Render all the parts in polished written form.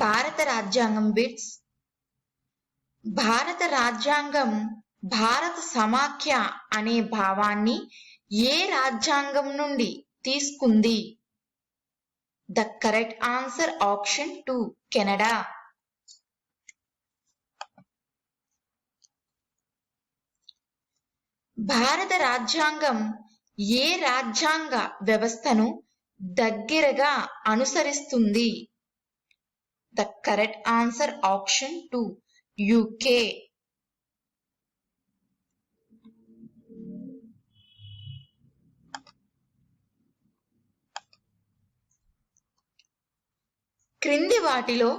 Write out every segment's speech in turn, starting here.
భారత రాజ్యాంగం బిట్స్. భారత రాజ్యాంగం భారత సమాఖ్య అనే భావాన్ని ఏ రాజ్యాంగం నుండి తీసుకుంది? The correct answer option 2, Canada. భారత రాజ్యాంగం ఏ రాజ్యాంగ వ్యవస్థను దగ్గరగా అనుసరిస్తుంది? The correct answer option 2, UK. క్రింది వాటిలో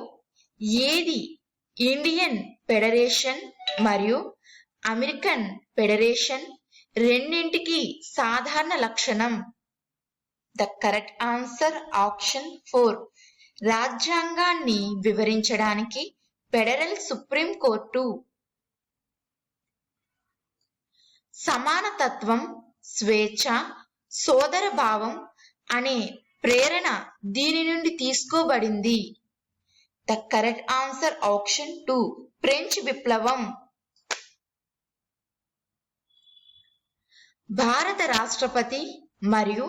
ఏది ఇండియన్ ఫెడరేషన్ మరియు అమెరికన్ ఫెడరేషన్ రెండింటికి సాధారణ లక్షణం? ద కరెక్ట్ ఆన్సర్ ఆప్షన్ 4, రాజ్యాంగాన్ని వివరించడానికి ఫెడరల్ సుప్రీం కోర్టు. సమానతత్వం, స్వేచ్ఛ, సోదర భావం అనే ప్రేరణ దీని నుండి తీసుకోబడింది? The correct answer option 2, French విప్లవం. భారత రాష్ట్రపతి మరియు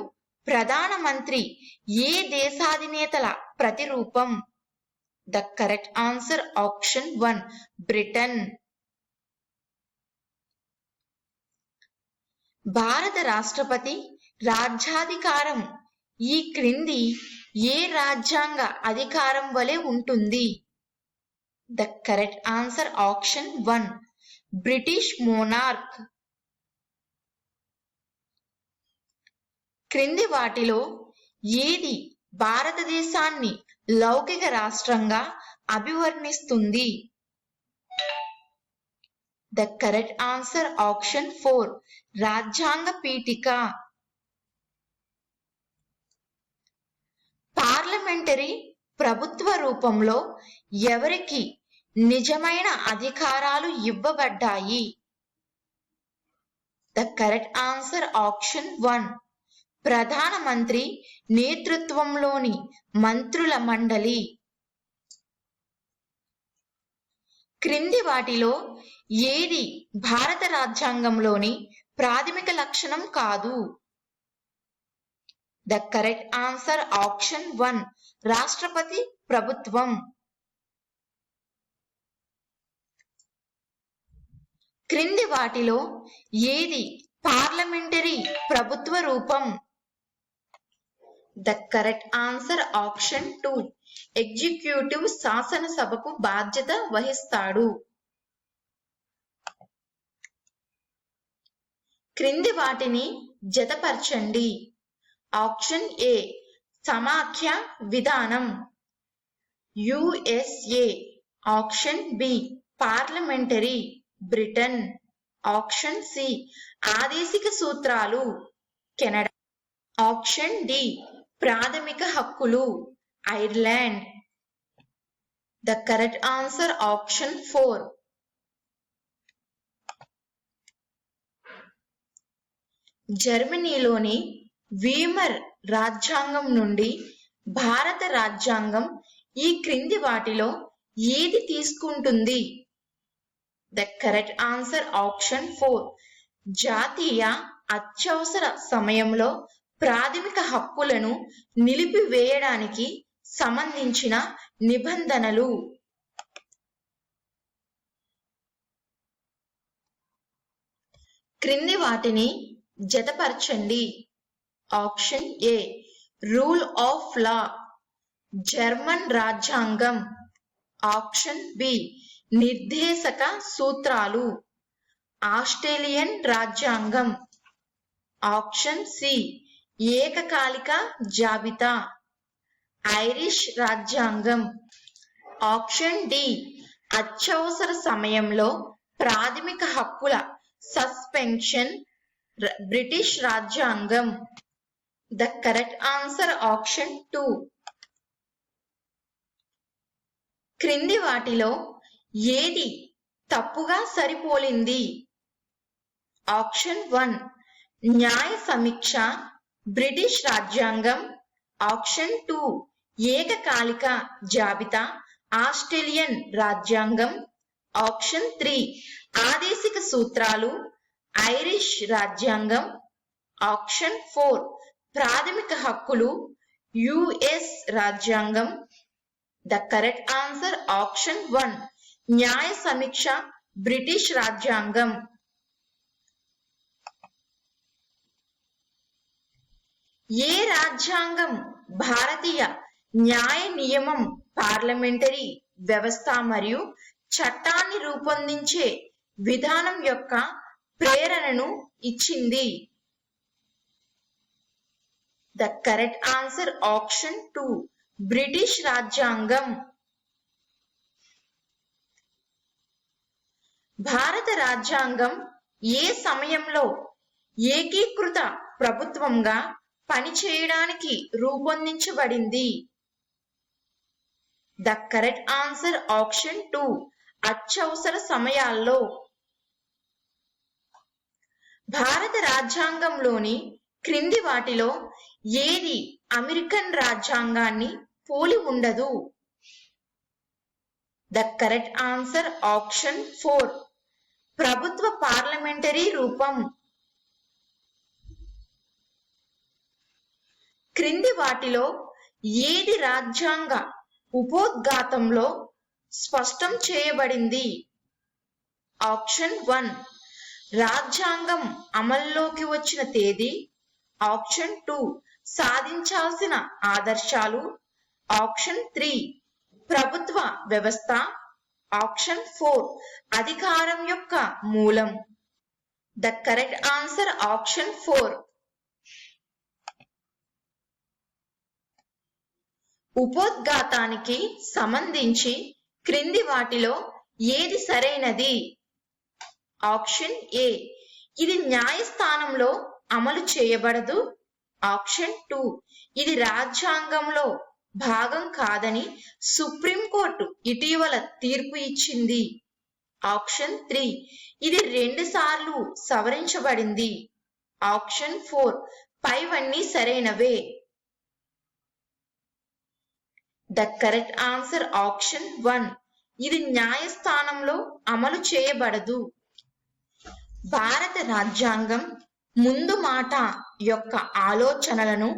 ప్రధానమంత్రి ఏ దేశాధినేతల ప్రతిరూపం? The correct answer option 1, Britain. భారత రాష్ట్రపతి రాజ్యాధికారం ఈ క్రింది ఏ రాజ్యాంగ అధికారం వలె ఉంటుంది? The correct answer option 1, British monarch. క్రింది వాటిలో ఏది భారతదేశాన్ని లౌకిక రాష్ట్రంగా అభివర్ణిస్తుంది? ద కరెక్ట్ ఆన్సర్ ఆప్షన్ 4, రాజ్యాంగ పీఠిక. పార్లమెంటరీ ప్రభుత్వ రూపంలో ఎవరికి నిజమైన అధికారాలు ఇవ్వబడ్డాయి? ద కరెక్ట్ ఆన్సర్ ఆప్షన్ 1, ప్రధానమంత్రి నేతృత్వంలోని మంత్రుల మండలి. క్రింది వాటిలో ఏది భారత రాజ్యాంగంలోని ప్రాథమిక లక్షణం కాదు? ద కరెక్ట్ ఆన్సర్ ఆప్షన్ 1, రాష్ట్రపతి ప్రభుత్వం. క్రింది వాటిలో ఏది పార్లమెంటరీ ప్రభుత్వ రూపం? The correct answer option 2, executive శాసనసభకు బాధ్యత వహిస్తాడు. క్రింది వాటిని జతపరచండి. ఆప్షన్ ఏ సమాఖ్య విధానం USA, option B parliamentary Britain, option C ఆదేశిక సూత్రాలు కెనడా, ఆప్షన్ డి ప్రాథమిక హక్కులు Ireland. The correct answer option 4. జర్మనీలోని వీమర్ రాజ్యాంగం నుండి భారత రాజ్యాంగం ఈ క్రింది వాటిలో ఏది తీసుకుంటుంది? ద కరెక్ట్ ఆన్సర్ ఆప్షన్ 4, జాతీయ అత్యవసర సమయంలో ప్రాథమిక హక్కులను నిలిపివేయడానికి సంబంధించిన నిబంధనలు. క్రింది వాటిని జతపరచండి. Option A rule of law, German రాజ్యాంగం, ఆప్షన్ బి నిర్దేశక సూత్రాలు, ఆస్ట్రేలియన్ రాజ్యాంగం, ఆప్షన్ సి ఏకకాలిక జాబితా, ఐరిష్ రాజ్యాంగం, ఆప్షన్ డి అత్యవసర సమయంలో ప్రాథమిక హక్కుల సస్పెన్షన్, బ్రిటిష్ రాజ్యాంగం. The correct answer option 2. క్రింది వాటిలో ఏది తప్పుగా సరిపోలింది? ఆప్షన్ 1 న్యాయ సమీక్ష, బ్రిటిష్ రాజ్యాంగం, ఆప్షన్ 2 ఏకకాలిక జాబితా, ఆస్ట్రేలియన్ రాజ్యాంగం. ఆప్షన్ 3 ఆదేశిక సూత్రాలు, ఐరిష్ రాజ్యాంగం. ఆప్షన్ 4 ప్రాథమిక హక్కులు, యుఎస్ రాజ్యాంగం. ద కరెక్ట్ ఆన్సర్ ఆప్షన్ 1 న్యాయ సమీక్ష, బ్రిటిష్ రాజ్యాంగం. ఏ రాజ్యాంగం భారతీయ న్యాయ నియమం, పార్లమెంటరీ వ్యవస్థ మరియు చట్టాన్ని రూపొందించే విధానం యొక్క ప్రేరణను ఇచ్చింది? The correct answer option 2 British రాజ్యాంగం. భారత రాజ్యాంగం ఏ సమయంలో ఏకీకృత ప్రభుత్వంగా పనిచేయడానికి రూపొందించబడింది? ద కరెక్ట్ ఆన్సర్ ఆప్షన్ 2 అత్యవసర సమయాల్లో. భారత రాజ్యాంగంలోని క్రింది వాటిలో ఏది అమెరికన్ రాజ్యాంగాన్ని పోలి ఉండదు? ద కరెక్ట్ ఆన్సర్ ఆప్షన్ 4 ప్రభుత్వ పార్లమెంటరీ రూపం. క్రింది వాటిలో ఏది రాజ్యాంగ ఉపోద్ఘాతంలో స్పష్టం చేయబడింది? ఆప్షన్ 1 రాజ్యాంగం అమల్లోకి వచ్చిన తేదీ. ఆప్షన్ 2 సాధించాల్సిన ఆదర్శాలు. ఆప్షన్ 3 ప్రభుత్వ వ్యవస్థ. ఆప్షన్ 4 అధికారం యొక్క మూలం. ద కరెక్ట్ ఆన్సర్ ఆప్షన్ 4 ఉపోద్ఘాతానికి సంబంధించి క్రింది వాటిలో ఏది సరైనది? ఆప్షన్ ఏ ఇది న్యాయస్థానంలో అమలు చేయబడదు. ఆప్షన్ 2 ఇది రాజ్యాంగంలో భాగం కాదని సుప్రీంకోర్టు ఇటీవల తీర్పు ఇచ్చింది. ఆప్షన్ 3 ఇది 2 సార్లు సవరించబడింది. ఆప్షన్ 4 పైవన్నీ సరైనవే. ద కరెక్ట్ ఆన్సర్ ఆప్షన్ 1 ఇది న్యాయస్థానంలో అమలు చేయబడదు. భారత రాజ్యాంగం ముందు మాట యొక్క ఆలోచనలను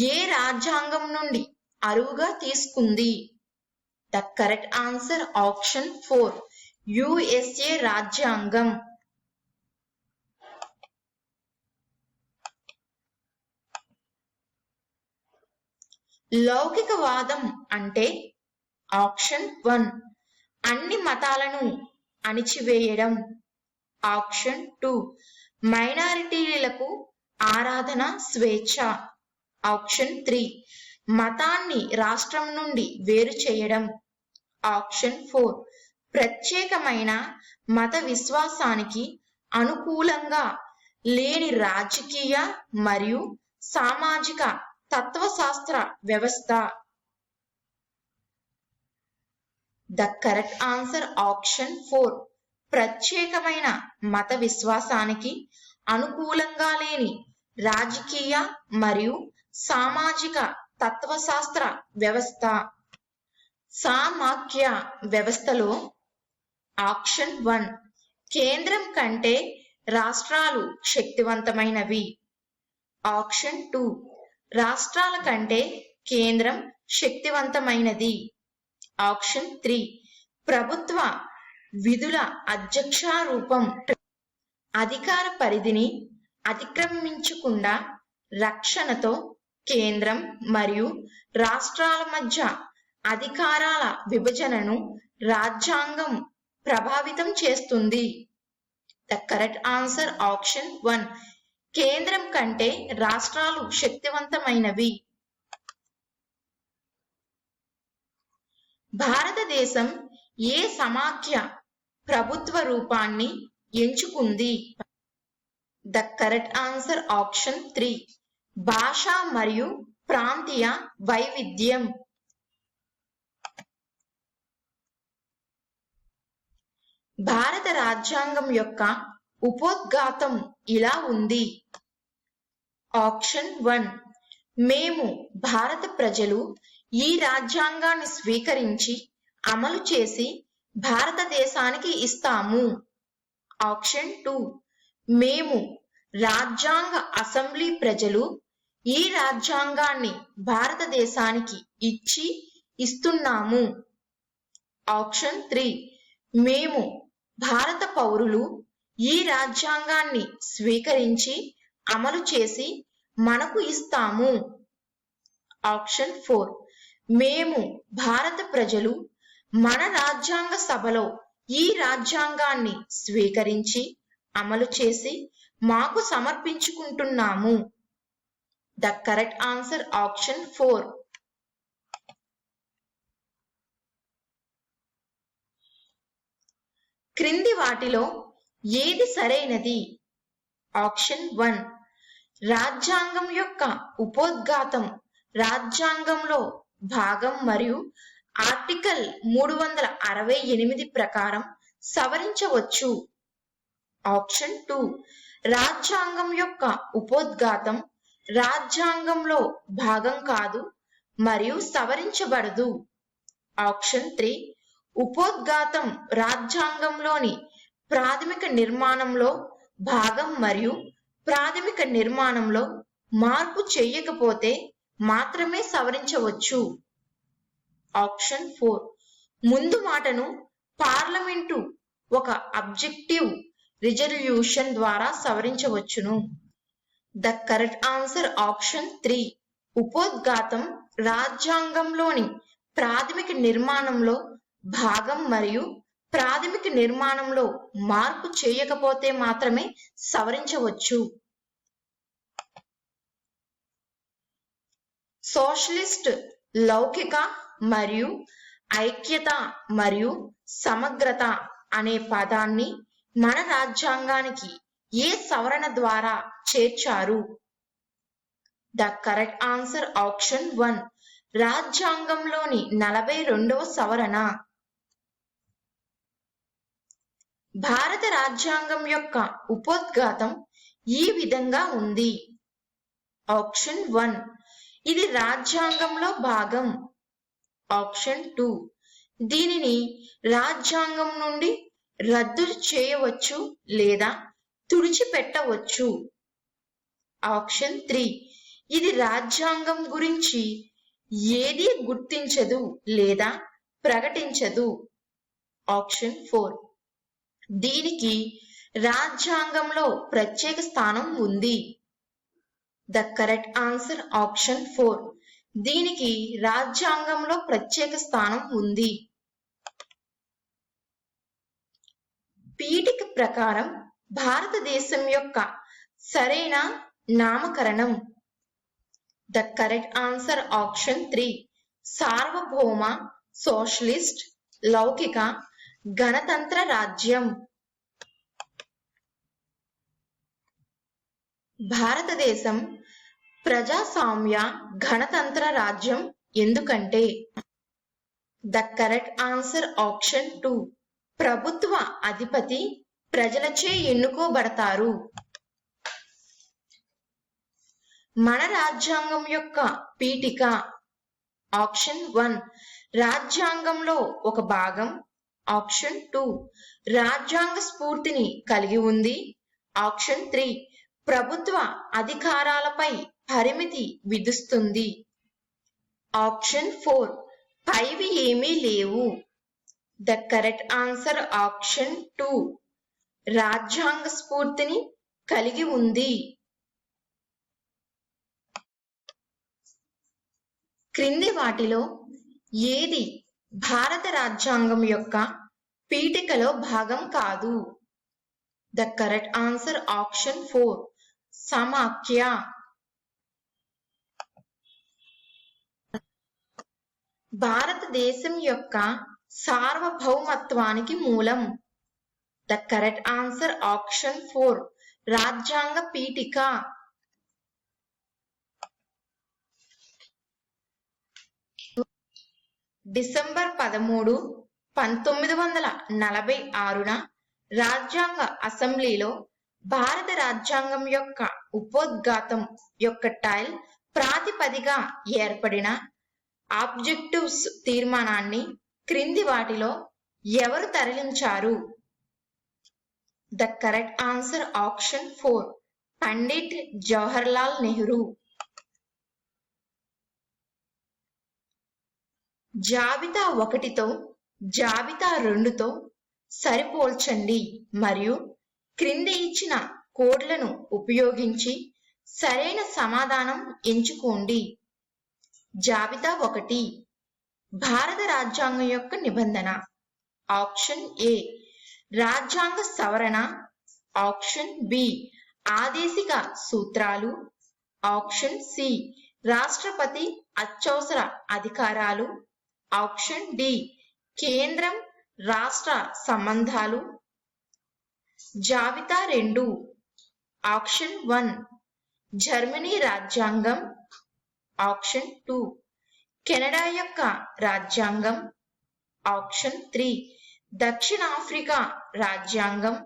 ఏ రాజ్యాంగం నుండి అరువుగా తీసుకుంది? The correct answer option 4 USA రాజ్యాంగం. లౌకికవాదం అంటే? ఆప్షన్ 1 అన్ని మతాలను అణిచివేయడం. ఆప్షన్ 2 మైనారిటీలకు ఆరాధన స్వేచ్ఛ. ఆప్షన్ 3 మతాన్ని రాష్ట్రం నుండి వేరు చేయడం. ఆప్షన్ 4 ప్రత్యేకమైన మత విశ్వాసానికి అనుకూలంగా లేని రాజకీయ మరియు సామాజిక తత్వశాస్త్ర వ్యవస్థ. ద కరెక్ట్ ఆన్సర్ ఆప్షన్ 4 ప్రత్యేకమైన మత విశ్వాసానికి అనుకూలంగా లేని రాజకీయ మరియు సామాజిక తత్వశాస్త్ర వ్యవస్థ. సామాఖ్య వ్యవస్థలో ఆప్షన్ 1 కేంద్రం కంటే రాష్ట్రాలు శక్తివంతమైనవి. ఆప్షన్ 2 రాష్ట్రాల కంటే కేంద్రం శక్తివంతమైనది. ఆప్షన్ 3 ప్రభుత్వ విధుల అధ్యక్షారూపం అధికార పరిధిని అతిక్రమించకుండా రక్షణతో కేంద్రం మరియు రాష్ట్రాల మధ్య అధికారాల విభజనను రాజ్యాంగం ప్రభావితం చేస్తుంది. ద కరెక్ట్ ఆన్సర్ ఆప్షన్ 1 కేంద్రం కంటే రాష్ట్రాలు శక్తివంతమైనవి. భారతదేశం ఏ సమాఖ్య ప్రభుత్వ రూపాన్ని ఎంచుకుంది? ద కరెక్ట్ ఆన్సర్ ఆప్షన్ 3 భాష మరియు ప్రాంతీయ వైవిధ్యం. భారత రాజ్యాంగం యొక్క ఉపోద్ఘాతం ఇలా ఉంది. ఆప్షన్ 1 మేము భారత ప్రజలు ఈ రాజ్యాంగాన్ని స్వీకరించి అమలు చేసి భారతదేశానికి ఇస్తాము. ఆప్షన్ 2 మేము రాజ్యాంగ అసెంబ్లీ ప్రజలు ఈ రాజ్యాంగాన్ని భారతదేశానికి ఇస్తున్నాము. ఆప్షన్ 3 మేము భారత పౌరులు ఈ రాజ్యాంగాన్ని స్వీకరించి అమలు చేసి మనకు ఇస్తాము. ఆప్షన్ 4 మేము భారత ప్రజలు మన రాజ్యాంగ సభలో ఈ రాజ్యాంగాన్ని స్వీకరించి అమలు చేసి మాకు సమర్పించుకుంటున్నాము. The correct answer option 4. క్రింది వాటిలో ఏది సరైనది? ఆప్షన్ 1 రాజ్యాంగం యొక్క ఉపోద్ఘాతం రాజ్యాంగంలో భాగం మరియు ఆర్టికల్ 368 ప్రకారం సవరించవచ్చు. ఆప్షన్ 2 రాజ్యాంగం యొక్క ఉపోద్ఘాతం రాజ్యాంగంలో భాగం కాదు మరియు సవరించబడదు. ఆప్షన్ 3 ఉపోద్ఘాతం రాజ్యాంగంలోని ప్రాథమిక నిర్మాణంలో భాగం మరియు ప్రాథమిక నిర్మాణంలో మార్పు చేయకపోతే మాత్రమే సవరించవచ్చు. ఆప్షన్ 4 ముందు మాటను పార్లమెంటు ఒక అబ్జెక్టివ్ రిజల్యూషన్ ద్వారా సవరించవచ్చును. ద కరెక్ట్ ఆన్సర్ ఆప్షన్ 3 ఉపోద్ఘాతం రాజ్యాంగంలోని ప్రాథమిక నిర్మాణంలో భాగం మరియు ప్రాథమిక నిర్మాణంలో మార్పు చేయకపోతే మాత్రమే సవరించవచ్చు. సోషలిస్ట్ లౌకిక మరియు ఐక్యత మరియు సమగ్రత అనే పదాన్ని మన రాజ్యాంగానికి ఏ సవరణ ద్వారా చేర్చారు? ద కరెక్ట్ ఆన్సర్ ఆప్షన్ 1 రాజ్యాంగంలోని 42వ సవరణ. భారత రాజ్యాంగం యొక్క ఉపోద్ఘాతం ఈ విధంగా ఉంది. ఆప్షన్ 1 ఇది రాజ్యాంగంలో భాగం. ఆప్షన్ 2 దీనిని రాజ్యాంగం నుండి రద్దు చేయవచ్చు లేదా తుడిచిపెట్టవచ్చు. ఆప్షన్ 3 ఇది రాజ్యాంగం గురించి ఏదీ గుర్తించదు లేదా ప్రకటించదు. ఆప్షన్ 4 దీనికి రాజ్యాంగంలో ప్రత్యేక స్థానం ఉంది. ద కరెక్ట్ ఆన్సర్ ఆప్షన్ 4 దీనికి రాజ్యాంగంలో ప్రత్యేక స్థానం ఉంది. పీఠిక ప్రకారం భారతదేశం యొక్క సరైన నామకరణం. ద కరెక్ట్ ఆన్సర్ ఆప్షన్ 3 సార్వభౌమ సోషలిస్ట్ లౌకిక గణతంత్ర రాజ్యం. భారతదేశం ప్రజాస్వామ్య గణతంత్ర రాజ్యం ఎందుకంటే? ద కరెక్ట్ ఆన్సర్ ఆప్షన్ 2 ప్రభుత్వ అధిపతి ప్రజలచే ఎన్నుకోబడతారు. మన రాజ్యాంగం యొక్క పీఠిక. ఆప్షన్ 1 రాజ్యాంగంలో ఒక భాగం. ఆప్షన్ 2 రాజ్యాంగ స్ఫూర్తిని కలిగి ఉంది. ఆప్షన్ 3 ప్రభుత్వ అధికారాలపై పరిమితి విధిస్తుంది. ఆప్షన్ 4 పైవి ఏమీ లేవు. ద కరెక్ట్ ఆన్సర్ ఆప్షన్ 2 రాజ్యాంగ స్ఫూర్తిని కలిగి ఉంది. క్రింది వాటిలో ఏది భారత రాజ్యాంగం యొక్క పీఠికలో భాగం కాదు? ద కరెక్ట్ ఆన్సర్ ఆప్షన్ 4 సమాఖ్య. భారతదేశం యొక్క సార్వభౌమత్వానికి మూలం. ద కరెక్ట్ ఆన్సర్ ఆప్షన్ 4 రాజ్యాంగ పీఠిక. డిసెంబర్ 13, 1946న రాజ్యాంగ అసెంబ్లీలో భారత రాజ్యాంగం యొక్క ఉపోద్ఘాతం యొక్క టైల్ ప్రాతిపదిగా ఏర్పడిన ఆబ్జెక్టివ్స్ తీర్మానాన్ని క్రింది వాటిలో ఎవరు తరలించారు? The correct answer option 4 Pandit Jawaharlal Nehru. జాబితా 1తో జాబితా 2తో సరిపోల్చండి మరియు క్రింది ఇచ్చిన కోడ్లను ఉపయోగించి సరైన సమాధానం ఎంచుకోండి. జాబితా 1 భారత రాజ్యాంగం యొక్క నిబంధన. ఆప్షన్ ఏ రాజ్యాంగ సవరణ. ఆప్షన్ బి ఆదేశిక సూత్రాలు. ఆప్షన్ సి రాష్ట్రపతి అత్యవసర అధికారాలు. ఆప్షన్ డి కేంద్రం రాష్ట్ర సంబంధాలు. జాబితా 2 ఆప్షన్ 1 జర్మనీ రాజ్యాంగం. ఆప్షన్ 2 కెనడా యొక్క రాజ్యాంగం. ఆప్షన్ 3 దక్షిణాఫ్రికా రాజ్యాంగం.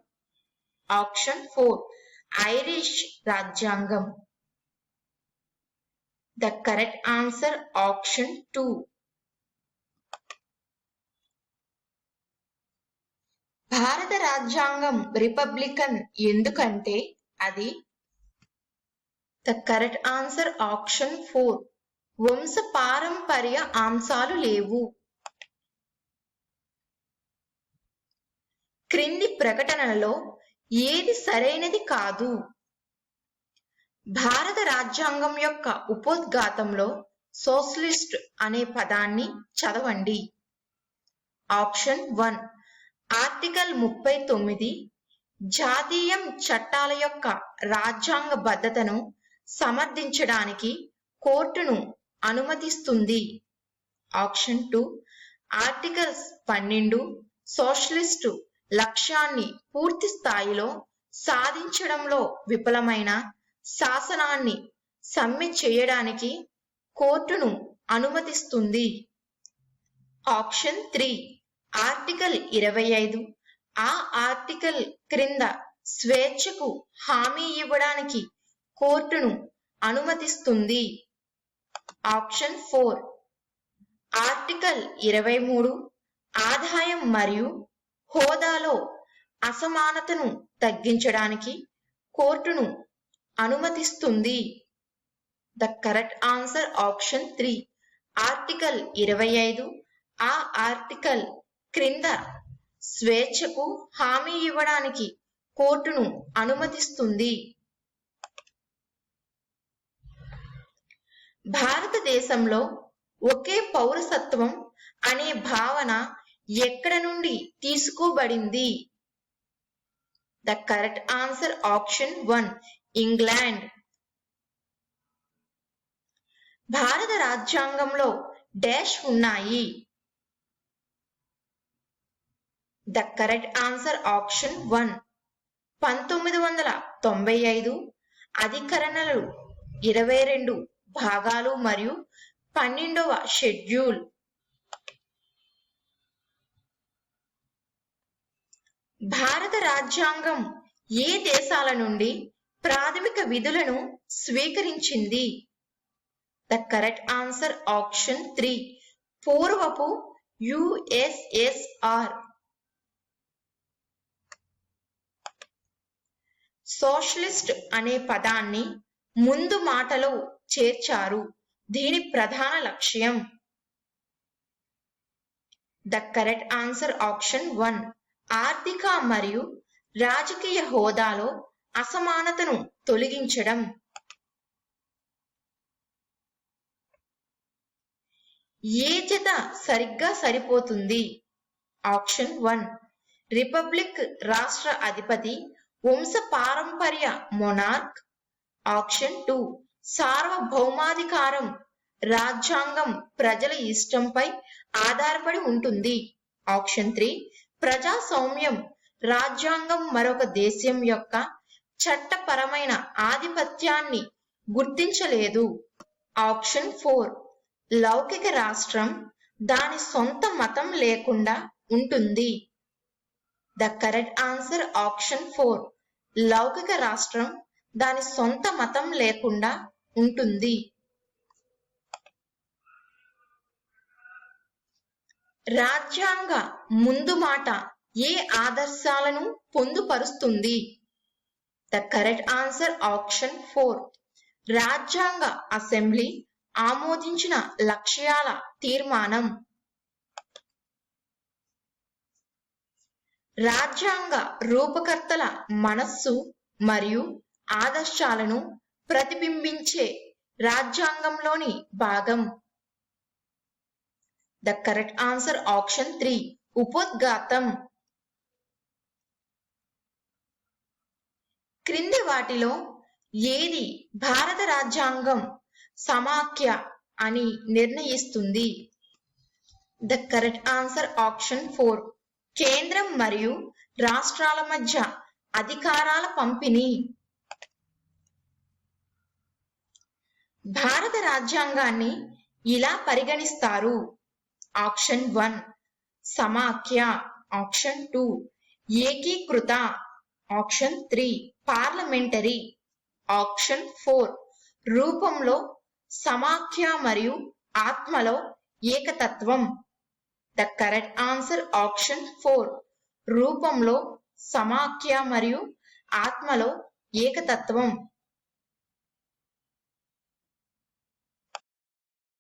ఆప్షన్ 4 ఐరిష్ రాజ్యాంగం. The correct answer option 2. భారత రాజ్యాంగం రిపబ్లికన్ ఎందుకంటే అది. ద కరెక్ట్ ఆన్సర్ ఆప్షన్ 4 వంశ పారంపర్య అంశాలు లేవు. క్రింది ప్రకటనలలో ఏది సరైనది కాదు? భారత రాజ్యాంగం యొక్క ఉపోద్ఘాతంలో సోషలిస్ట్ అనే పదాన్ని చదవండి. ఆప్షన్ 1 ఆర్టికల్ 39 జాతీయం చట్టాల యొక్క రాజ్యాంగబద్ధతను సమర్థించడానికి కోర్టును అనుమతిస్తుంది. ఆప్షన్ 2 ఆర్టికల్ 12 సోషలిస్టు లక్ష్యాన్ని పూర్తి స్థాయిలో సాధించడంలో విఫలమైన శాసనాన్ని సమ్మె చేయడానికి కోర్టును అనుమతిస్తుంది. ఆప్షన్ 3 ఆర్టికల్ 25 ఆ ఆర్టికల్ క్రింద స్వేచ్ఛకు హామీ ఇవ్వడానికి కోర్టును అనుమతిస్తుంది. ఆప్షన్ 4 ఆర్టికల్ 23 ఆదాయం మరియు హోదాలో అసమానతను తగ్గించడానికి కోర్టును అనుమతిస్తుంది. The correct answer option 3 article 25 ఆ ఆర్టికల్ క్రింద స్వేచ్ఛకు హామీ ఇవ్వడానికి కోర్టును అనుమతిస్తుంది. భారతదేశంలో ఒకే పౌరసత్వం అనే భావన ఎక్కడ నుండి తీసుకోబడింది? The correct answer option 1 England. భారత రాజ్యాంగంలో డాష్ ఉన్నాయి. ద కరెక్ట్ ఆన్సర్ ఆప్షన్ 1 1995 అధికరణలు 22 భాగాలు మరియు 12వ షెడ్యూల్. భారత రాజ్యాంగం ఏ దేశాల నుండి ప్రాథమిక విధులను స్వీకరించింది? ద కరెక్ట్ ఆన్సర్ ఆప్షన్ 3 పూర్వపు యుఎస్ఎస్ఆర్. సోషలిస్ట్ అనే పదాన్ని ముందు మాటలో చేర్చారు. దీని ప్రధాన లక్ష్యం. ద కరెక్ట్ ఆన్సర్ ఆప్షన్ 1 ఆర్థిక మరియు రాజకీయ హోదాలో అసమానతను తొలగించడం. ఏ జత సరిగ్గా సరిపోతుంది? ఆప్షన్ 1 రిపబ్లిక్ రాష్ట్ర అధిపతి వంశ పారంపర్య మొనార్క్. ఆప్షన్ 2 సార్వభౌమాధికారం రాజ్యాంగం ప్రజల ఇష్టంపై ఆధారపడి ఉంటుంది. ఆప్షన్ 3 ప్రజాస్వామ్యం రాజ్యాంగం మరొక దేశం యొక్క చట్టపరమైన ఆధిపత్యాన్ని గుర్తించలేదు. ఆప్షన్ 4 లౌకిక రాష్ట్రం దాని సొంత మతం లేకుండా ఉంటుంది. ద కరెక్ట్ ఆన్సర్ ఆప్షన్ 4 లౌకిక రాష్ట్రం దాని సొంత మతం లేకుండా ఉంటుంది. రాజ్యాంగ ముందు మాట ఏ ఆదర్శాలను పొందుపరుస్తుంది? The correct answer option 4. రాజ్యాంగ అసెంబ్లీ ఆమోదించిన లక్ష్యాల తీర్మానం. రాజ్యాంగ రూపకర్తల మనస్సు మరియు ఆదర్శాలను ప్రతిబింబించే రాజ్యాంగంలోని భాగం. The correct answer option 3. ఉపోద్ఘాతం. క్రింది వాటిలో ఏది భారత రాజ్యాంగం సమాఖ్య అని నిర్ణయిస్తుంది? The correct answer option 4. కేంద్రం మరియు రాష్ట్రాల మధ్య అధికారాల పంపిణీ. భారత రాజ్యాంగాన్ని ఇలా పరిగణిస్తారు. ఆప్షన్ 1 సమాఖ్య, ఆప్షన్ 2 ఏకీకృత, ఆప్షన్ 3 పార్లమెంటరీ, ఆప్షన్ 4 రూపంలో సమాఖ్య మరియు ఆత్మలో ఏకతత్వం. ద కరెక్ట్ ఆన్సర్ ఆప్షన్ 4 రూపంలో సమాఖ్య మరియు ఆత్మలో ఏకతత్వం.